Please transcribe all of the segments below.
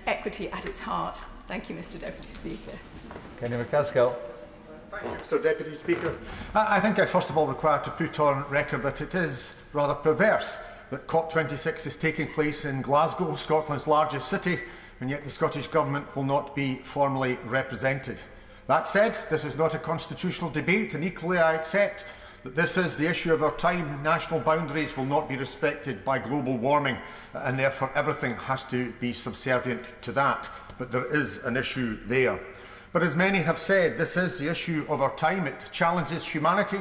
equity at its heart. Thank you, Mr Deputy Speaker. Kenny MacAskill. Thank you, Mr Deputy Speaker. I think I first of all require to put on record that it is rather perverse that COP26 is taking place in Glasgow, Scotland's largest city, and yet the Scottish Government will not be formally represented. That said, this is not a constitutional debate, and equally I accept that this is the issue of our time. National boundaries will not be respected by global warming, and therefore everything has to be subservient to that. But there is an issue there. But as many have said, this is the issue of our time. It challenges humanity.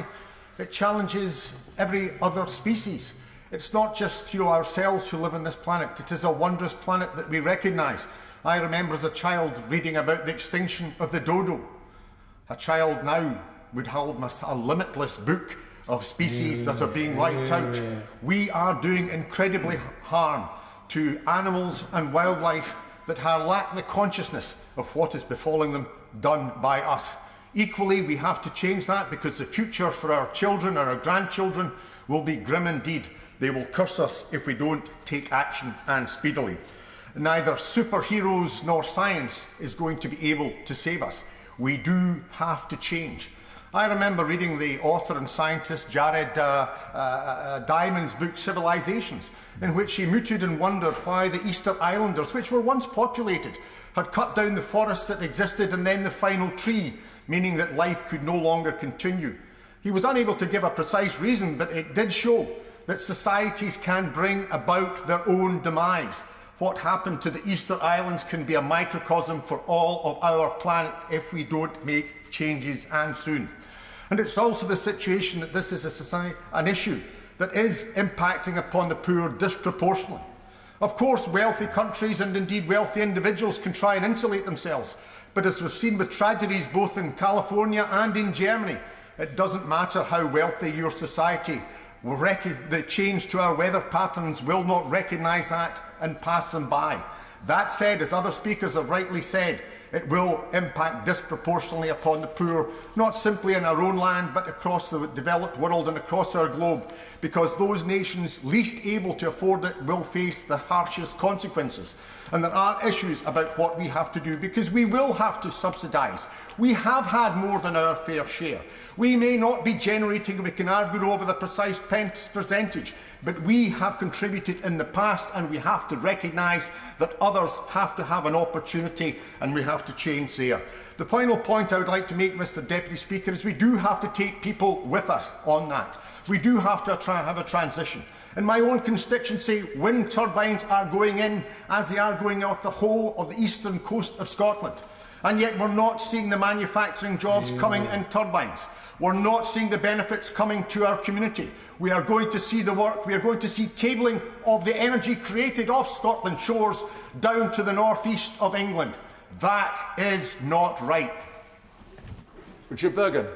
It challenges every other species. It's not just ourselves who live on this planet. It is a wondrous planet that we recognise. I remember as a child reading about the extinction of the dodo. A child now would hold a limitless book of species that are being wiped out. We are doing incredibly harm to animals and wildlife that lack the consciousness of what is befalling them, done by us. Equally, we have to change that, because the future for our children and our grandchildren will be grim indeed. They will curse us if we don't take action, and speedily. Neither superheroes nor science is going to be able to save us. We do have to change. I remember reading the author and scientist Jared Diamond's book Civilizations, in which he mooted and wondered why the Easter Islanders, which were once populated, had cut down the forests that existed and then the final tree, meaning that life could no longer continue. He was unable to give a precise reason, but it did show that societies can bring about their own demise. What happened to the Easter Islands can be a microcosm for all of our planet if we don't make changes, and soon. And it's also the situation that this is an issue that is impacting upon the poor disproportionately. Of course, wealthy countries and indeed wealthy individuals can try and insulate themselves, but as we've seen with tragedies both in California and in Germany, it doesn't matter how wealthy your society. The change to our weather patterns will not recognise that and pass them by. That said, as other speakers have rightly said, it will impact disproportionately upon the poor, not simply in our own land, but across the developed world and across our globe, because those nations least able to afford it will face the harshest consequences. And there are issues about what we have to do, because we will have to subsidise. We have had more than our fair share. We may not be generating, we can argue over the precise percentage, but we have contributed in the past, and we have to recognise that others have to have an opportunity, and we have to change there. The final point I would like to make, Mr Deputy Speaker, is we do have to take people with us on that. We do have to have a transition. In my own constituency, wind turbines are going in, as they are going off the whole of the eastern coast of Scotland. And yet we're not seeing the manufacturing jobs coming in turbines. We're not seeing the benefits coming to our community. We are going to see the work, we are going to see cabling of the energy created off Scotland's shores down to the northeast of England. That is not right. Richard Bergen.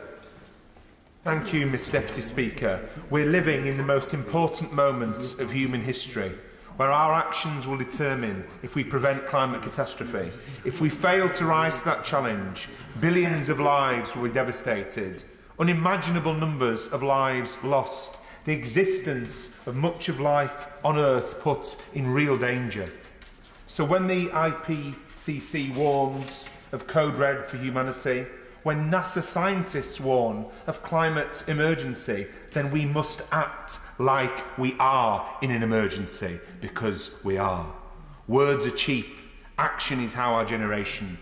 Thank you, Mr Deputy Speaker. We're living in the most important moments of human history, where our actions will determine if we prevent climate catastrophe. If we fail to rise to that challenge, billions of lives will be devastated, unimaginable numbers of lives lost, the existence of much of life on Earth put in real danger. So when the IPCC warns of Code Red for humanity, when NASA scientists warn of climate emergency, then we must act like we are in an emergency, because we are. Words are cheap. Action is how our generation